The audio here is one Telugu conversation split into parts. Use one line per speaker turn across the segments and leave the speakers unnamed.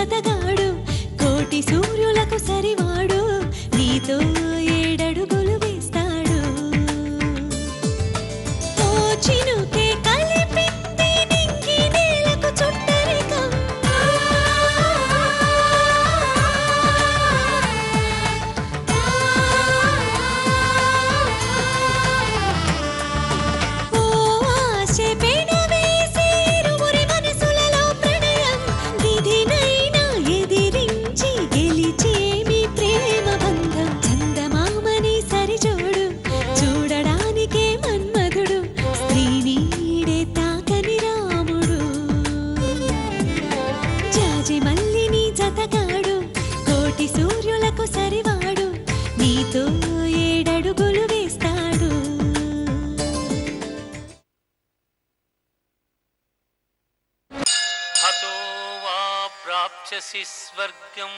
జతగాడు కోటి సూర్యులకు సరివాడు నీతో ఏడడుగులు వేస్తాడు ఓ చినుకే కలిపితే నింగి నేలకు చుట్టరికం ఓ ఆశ పెనవేసి ఇరువురి మనసులలో ప్రణయం విధినైనా ఎదిరించి గెలిచేమి ప్రేమ బంధం చందమామని సరిజోడు చూడడానికే మన్మధుడు స్త్రీనీడే తాకని రాముడు జాజి మల్లిని జతగాడు కోటి సూర్యులకు సరివాడు నీతో ఏడడుగులు వేస్తాడు
హతో వా ప్రాప్స్యసి స్వర్గం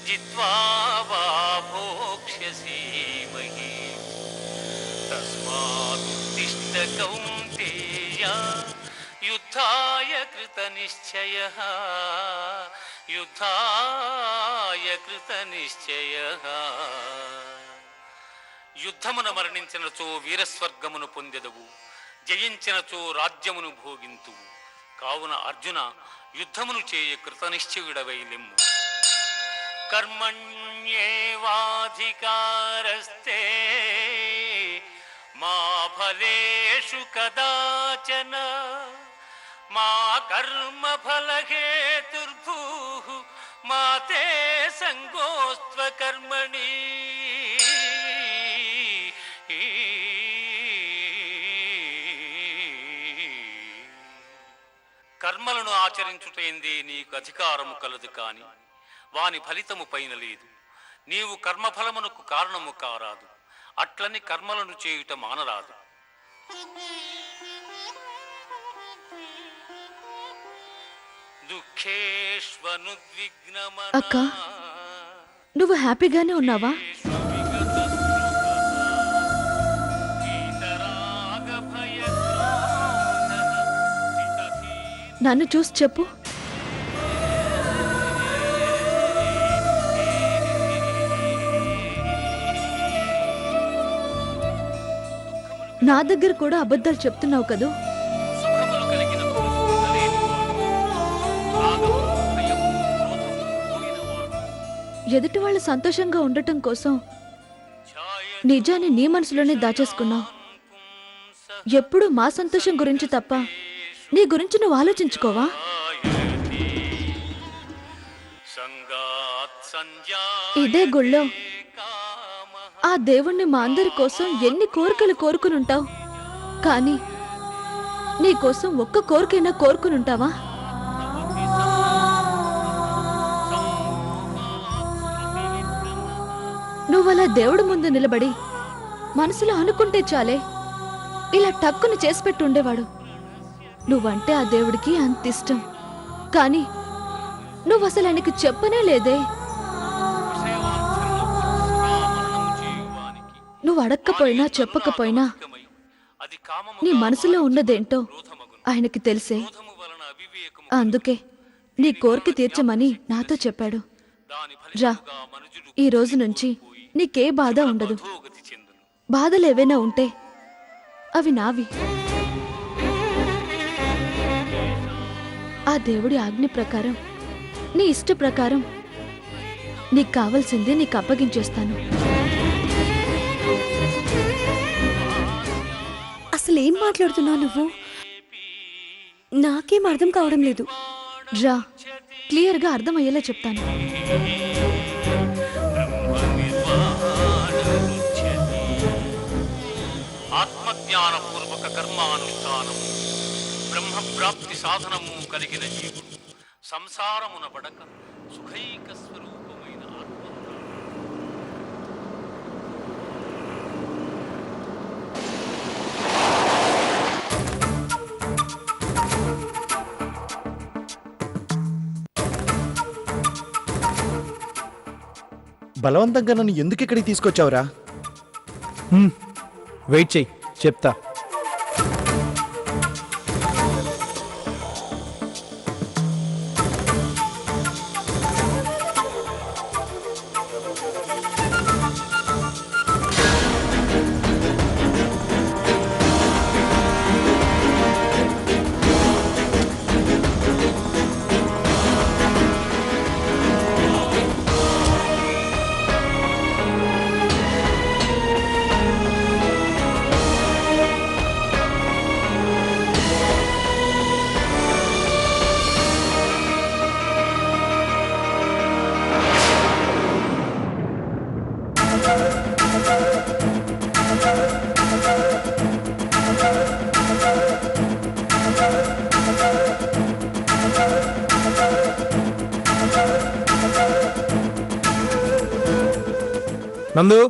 జిత్వా వా భోక్ష్యసి మహీం తస్మాదుత్తిష్ఠ కౌంతేయ యుద్ధాయ కృతనిశ్చయః యుద్ధాయ కృతనిశ్చయః యుద్ధమున మరణించినచో వీరస్వర్గమును పొందెదవు జయించినచో రాజ్యమును భోగింతువు కావున అర్జున యుద్ధమును చేయ కృతనిశ్చయుడవై లెమ్ము కర్మణ్యేవాధికారస్తే మా ఫలేషు కదాచన మా కర్మ ఫలహేతుర్భూః మా తే సంగోస్త్వ కర్మణి కర్మలను ఆచరించుటేందే నీకు అధికారము కలదు కాని వాని ఫలితము పైన లేదు నీవు కర్మఫలమునకు కారణము కారాదు అట్లని కర్మలను చేయుట మానరాదు దుఃఖేష్వనుద్విగ్నమనా
అక్క, నువ్వు హ్యాపీగానే ఉన్నావా? నన్ను చూసి చెప్పు. నా దగ్గర కూడా అబద్ధాలు చెప్తున్నావు కదూ?
సుఖములు కలిగినప్పుడు సుఖలేనివాడు, రాగము, భయము, క్రోధము పోయినవాడు,
ఎదుటి వాళ్ళు సంతోషంగా ఉండటం కోసం నిజాన్ని నీ మనసులోనే దాచేసుకున్నావు. ఎప్పుడు మా సంతోషం గురించి తప్ప నీ గురించి నువ్వు ఆలోచించుకోవా? ఇదే గుళ్ళో ఆ దేవుణ్ణి మా అందరి కోసం ఎన్ని కోరికలు కోరుకునుంటావు, కానీ నీ కోసం ఒక్క కోరికైనా కోరుకునుంటావా? నువ్వలా దేవుడి ముందు నిలబడి మనసులో అనుకుంటే చాలే ఇలా టక్కుని చేసిపెట్టి ఉండేవాడు. నువ్వంటే ఆ దేవుడికి అంత ఇష్టం, కానీ నువ్వు అసలు ఆయనకి చెప్పనే లేదే. నువ్వు అడక్కపోయినా చెప్పకపోయినా నీ మనసులో ఉన్నదేంటో ఆయనకి తెలిసే. అందుకే నీ కోరిక తీర్చమని నాతో చెప్పాడు. రా, ఈ రోజు నుంచి నీకే బాధ ఉండదు. బాధలేవైనా ఉంటే అవి నావి. ఆ దేవుడి ఆజ్ఞ ప్రకారం, నీ ఇష్ట ప్రకారం నీకు కావలసింది నీకు అప్పగించేస్తాను.
అసలేం మాట్లాడుతున్నావు నువ్వు? నాకేం అర్థం కావడం లేదు.
రా, క్లియర్గా అర్థమయ్యేలా చెప్తాను.
ఆత్మజ్ఞానపూర్వక కర్మానుష్ఠానము బ్రహ్మప్రాప్తి సాధనము కలిగిన జీవుడు సంసారమున పడక సుఖైక స్వరూపమైన ఆత్మ.
బలవంతంగా నన్ను ఎందుకు ఇక్కడికి తీసుకొచ్చావురా?
వెయిట్ చెయ్యి, చెప్తా.
నందు,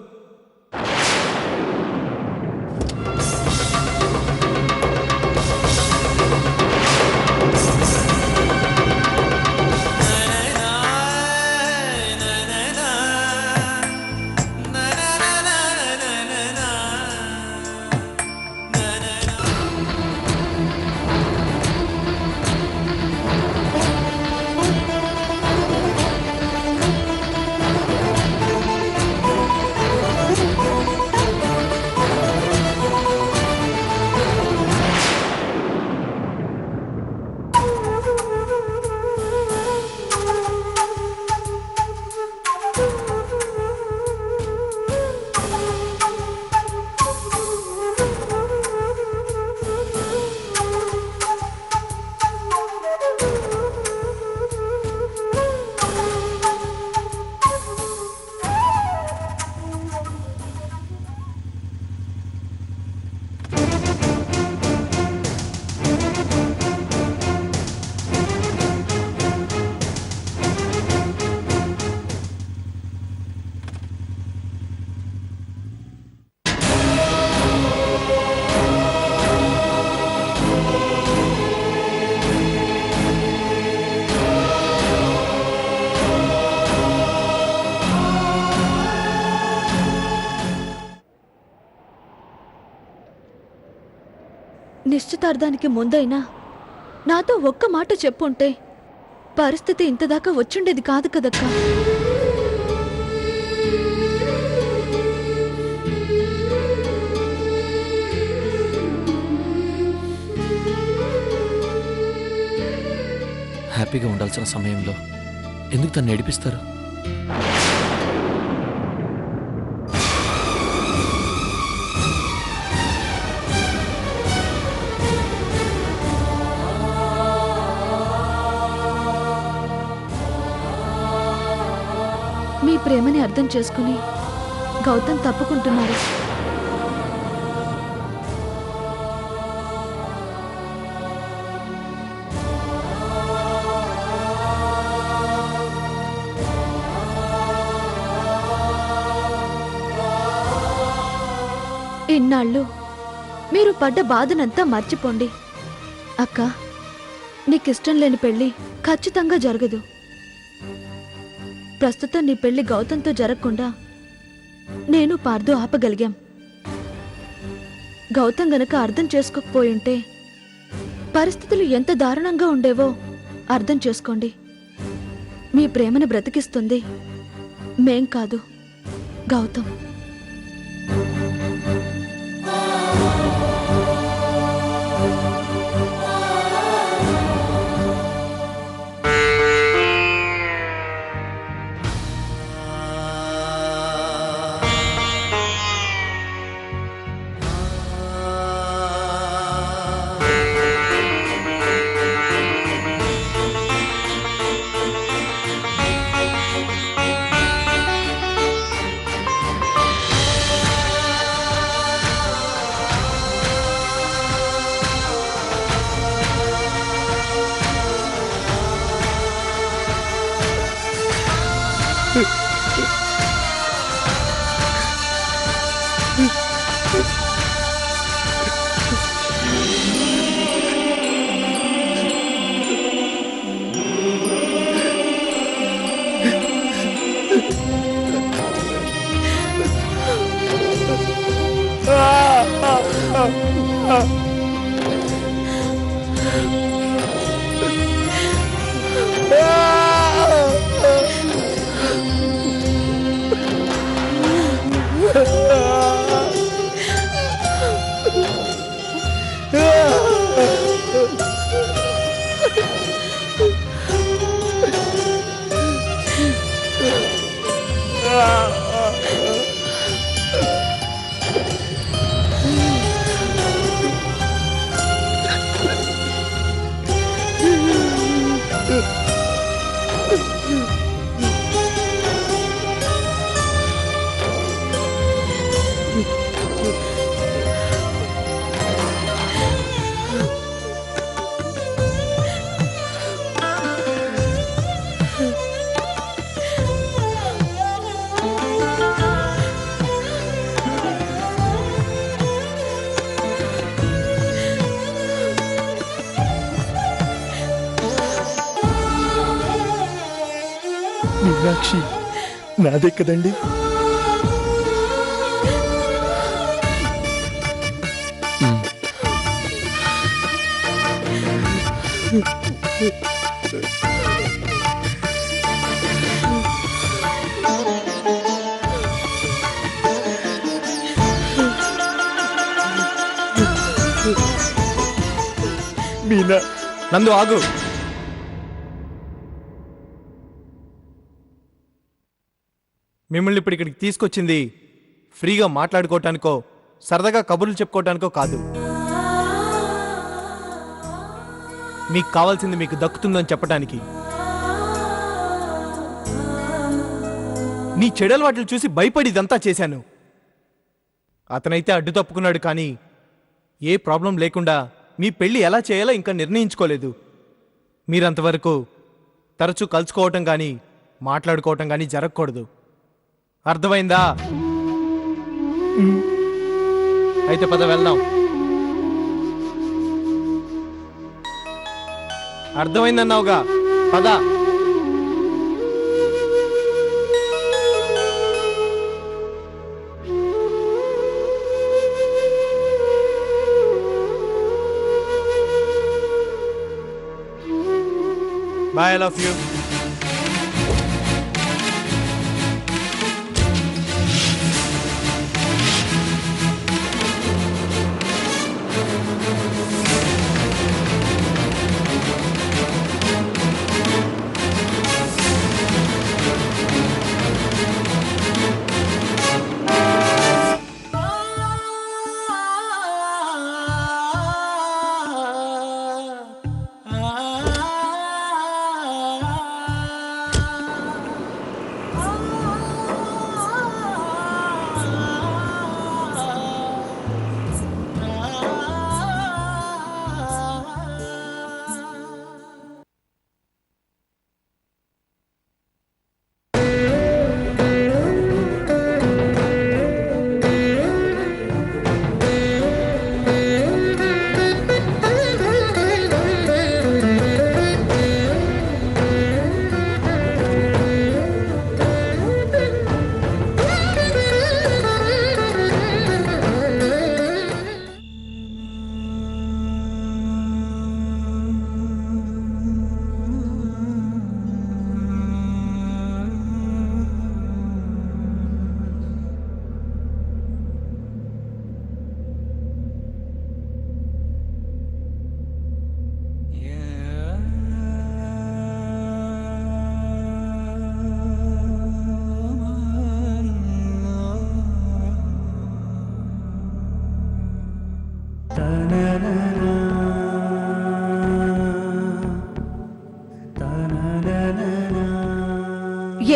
నిశ్చితార్థానికి ముందైనా నాతో ఒక్క మాట చెప్పుంటే పరిస్థితి ఇంతదాకా వచ్చుండేది కాదు కదక్కా.
హ్యాపీగా ఉండాల్సిన సమయంలో ఎందుకు తను ఏడిపిస్తారు?
మీ ప్రేమని అర్థం చేసుకుని గౌతమ్ తప్పుకుంటున్నారు. ఇన్నాళ్ళు మీరు పడ్డ బాధనంతా మర్చిపోండి. అక్క, నీకిష్టం లేని పెళ్లి ఖచ్చితంగా జరగదు. ప్రస్తుతం నీ పెళ్లి గౌతంతో జరగకుండా నేను పార్దు ఆపగలిగాం. గౌతం గనక అర్థం చేసుకోకపోయుంటే పరిస్థితులు ఎంత దారుణంగా ఉండేవో అర్థం చేసుకోండి. మీ ప్రేమను బ్రతికిస్తుంది మేం కాదు, గౌతం.
మీనాక్షి నాదే కదండి. మీనా,
నందు ఆగు. మిమ్మల్ని ఇప్పుడు ఇక్కడికి తీసుకొచ్చింది ఫ్రీగా మాట్లాడుకోవటానికో సరదాగా కబుర్లు చెప్పుకోవటానికో కాదు. మీకు కావాల్సింది మీకు దక్కుతుందని చెప్పటానికి. నీ చెడలవాట్లు చూసి భయపడి ఇదంతా చేశాను. అతనైతే అడ్డు తప్పుకున్నాడు, కానీ ఏ ప్రాబ్లం లేకుండా మీ పెళ్లి ఎలా చేయాలో ఇంకా నిర్ణయించుకోలేదు. మీరంతవరకు తరచూ కలుసుకోవటం కానీ మాట్లాడుకోవటం కానీ జరగకూడదు. అర్థమైందా? అయితే పద వెళ్దాం. అర్థమైందన్నావుగా, పద. Bye, I love you.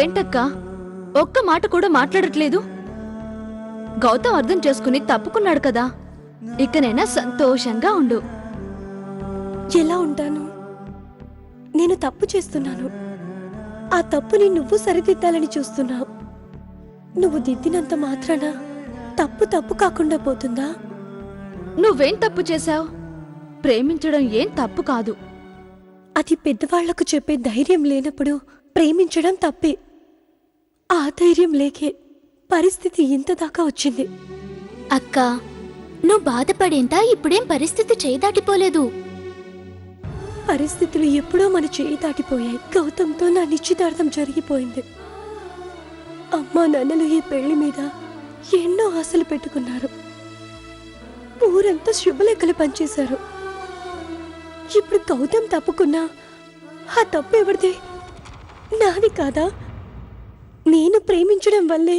ఏంటక్కా ఒక్క మాట కూడా మాట్లాడట్లేదు? గౌతమ్ అర్థం చేసుకుని తప్పుకున్నాడు కదా, ఇకనైనా సంతోషంగా ఉండు.
ఎలా ఉంటాను? నేను తప్పు చేస్తున్నాను. ఆ తప్పుని నువ్వు సరిదిద్దాలని చూస్తున్నావు. నువ్వు దిద్దినంత మాత్రాన తప్పు తప్పు కాకుండా పోతుందా?
నువ్వేం తప్పు చేశావు? ప్రేమించడం ఏం తప్పు కాదు.
అది పెద్దవాళ్లకు చెప్పే ధైర్యం లేనప్పుడు ప్రేమించడం తప్పే. ఆ ధైర్యం లేకే పరిస్థితి ఇంత దాకా వచ్చింది.
అక్కా, నువ్వు బాధపడేంత ఇప్పుడేం పరిస్థితి చేయి దాటిపోలేదు.
పరిస్థితులు ఎప్పుడో మన చేయి దాటిపోయాయి. గౌతమ్తో నా నిశ్చితార్థం జరిగిపోయింది. అమ్మా నాన్నలు ఈ పెళ్లి మీద ఎన్నో ఆశలు పెట్టుకున్నారు. ఊరంతా శుభలేఖలు పనిచేశారు. ఇప్పుడు గౌతమ్ తప్పుకున్నా ఆ తప్పు ఎవరిది? నాది కాదా? నేను ప్రేమించడం వల్లే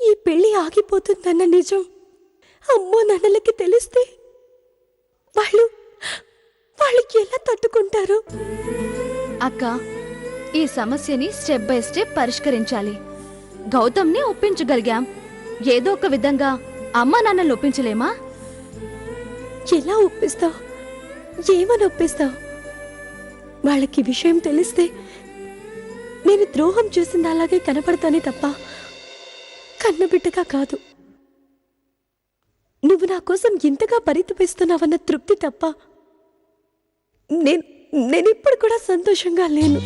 ఈ పెళ్లి ఆగిపోతుందన్న నిజం అమ్మో నాన్నలకి తెలిస్తే వాళ్ళకి ఎలా తట్టుకుంటారు?
అక్క, ఈ సమస్యని స్టెప్ బై స్టెప్ పరిష్కరించాలి. గౌతమ్ని ఒప్పించగలిగాం, ఏదో ఒక విధంగా అమ్మా నాన్నల్ని ఒప్పించలేమా?
ఎలా ఒప్పిస్తావు? ఏమని ఒప్పిస్తావు? వాళ్ళకి విషయం తెలిస్తే నేను ద్రోహం చేసింది అలాగే కనపడతానే తప్ప కన్నబిడ్డగా కాదు. నువ్వు నా కోసం ఇంతగా పరితపిస్తున్నావన్న తృప్తి తప్ప నేనిప్పుడు కూడా సంతోషంగా లేను.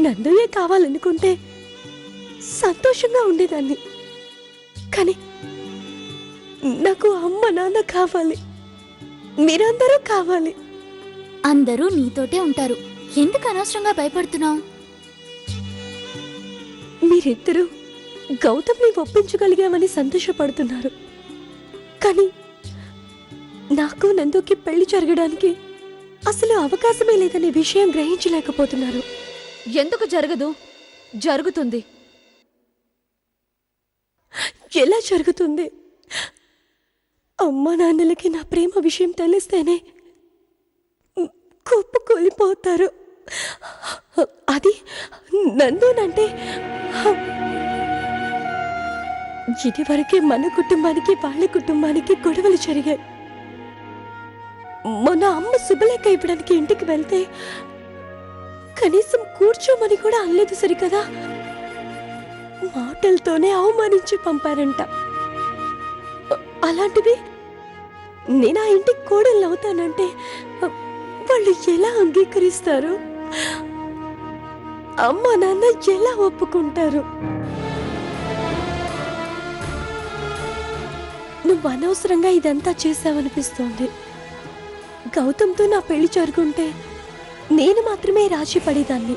నందుయే కావాలనుకుంటే సంతోషంగా ఉండేదాన్ని. కానీ నాకు అమ్మ నాన్న కావాలి, మీరందరూ కావాలి.
అందరూ నీతోటే ఉంటారు, ఎందుకు అనవసరంగా భయపడుతున్నావు?
మీరిద్దరూ గౌతమ్ని ఒప్పించగలిగామని సంతోషపడుతున్నారు. కానీ నాకు నందుకి పెళ్లి జరగడానికి అసలు అవకాశమే లేదనే విషయం గ్రహించలేకపోతున్నారు.
ఎందుకు జరగదు? జరుగుతుంది.
ఎలా జరుగుతుంది? అమ్మా నాన్నలకి నా ప్రేమ విషయం తెలిస్తేనే కుప్పకూలిపోతారు. అది నందునంటే ఇదివరకే మన కుటుంబానికి వాళ్ళ కుటుంబానికి గొడవలు జరిగాయి. మొన్న అమ్మ శుభలేఖ ఇవ్వడానికి ఇంటికి వెళ్తే కనీసం కూర్చోమని కూడా అనలేదు సరికదా, మాటలతోనే అవమానించి పంపారంట. అలాంటిది నేను ఆ ఇంటికి కోడలు అవుతానంటే వాళ్ళు ఎలా అంగీకరిస్తారు? అమ్మ నాన్న ఎలా ఒప్పుకుంటారు? నువ్వు అనవసరంగా ఇదంతా చేసావనిపిస్తోంది. గౌతమ్తో నా పెళ్లి జరుగుంటే నేను మాత్రమే రాజీ పడేదాన్ని.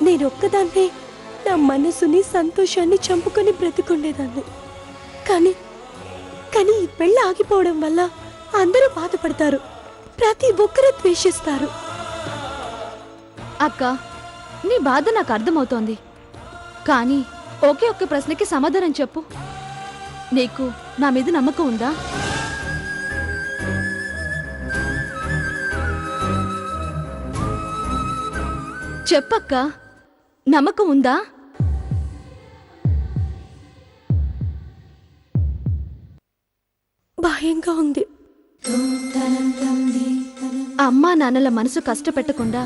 నేనొక్కదాన్నే నా మనసుని సంతోషాన్ని చంపుకొని బ్రతికుండేదాన్ని. కానీ కానీ ఈ పెళ్ళి ఆగిపోవడం వల్ల అందరూ బాధపడతారు, ప్రతి ఒక్కరూ ద్వేషిస్తారు.
అక్క, నీ బాధ నాకు అర్థమవుతోంది. కానీ ఒకే ఒక్క ప్రశ్నకి సమాధానం చెప్పు. నీకు నా మీద నమ్మకం ఉందా? చెప్పక్క, నమ్మకం ఉందా?
భయంగా ఉంది.
అమ్మా నాన్నల మనసు కష్టపెట్టకుండా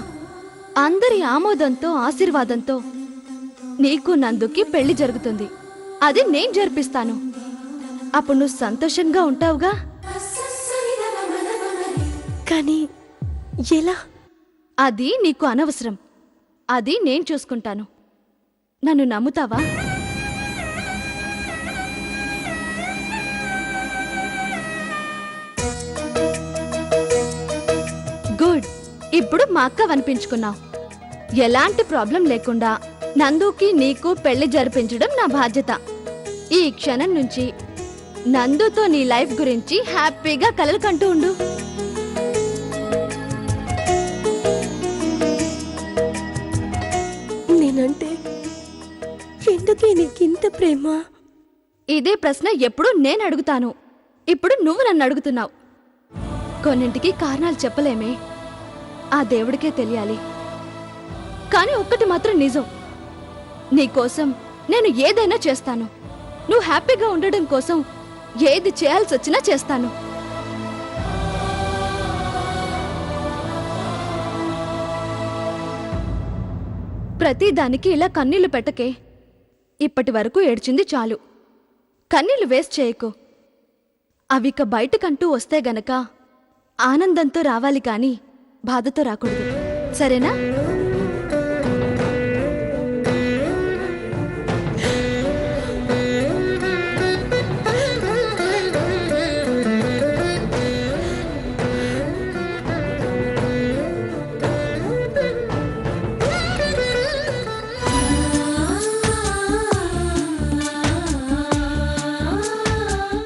అందరి ఆమోదంతో ఆశీర్వాదంతో నీకు నందుకి పెళ్లి జరుగుతుంది. అది నేను జరిపిస్తాను. అప్పుడు నువ్వు సంతోషంగా ఉంటావుగా?
కానీ ఎలా?
అది నీకు అనవసరం. అది నేను చూసుకుంటాను. నన్ను నమ్ముతావా? గుడ్. ఇప్పుడు మా అక్క అనిపించుకున్నావు. ఎలాంటి ప్రాబ్లం లేకుండా నందుకి నీకు పెళ్లి జరిపించడం నా బాధ్యత. ఈ క్షణం నుంచి నందుతో నీ లైఫ్ గురించి హ్యాపీగా కలలు కంటూ ఉండు.
నేనంటే ఎందుకే నీకింత ప్రేమ?
ఇదే ప్రశ్న ఎప్పుడు నేను అడుగుతాను. ఇప్పుడు నువ్వు నన్ను అడుగుతున్నావు. కొన్నింటికి కారణాలు చెప్పలేమే, ఆ దేవుడికే తెలియాలి. కానీ ఒక్కటి మాత్రం నిజం, నీకోసం నేను ఏదైనా చేస్తాను. నువ్వు హ్యాపీగా ఉండడం కోసం ఏది చేయాల్సి వచ్చినా చేస్తాను. ప్రతిదానికి ఇలా కన్నీళ్లు పెట్టకే. ఇప్పటి వరకు ఏడ్చింది చాలు. కన్నీళ్లు వేస్ట్ చేయకు. అవిక బయటకంటూ వస్తే గనక ఆనందంతో రావాలి, కానీ బాధతో రాకూడదు. సరేనా?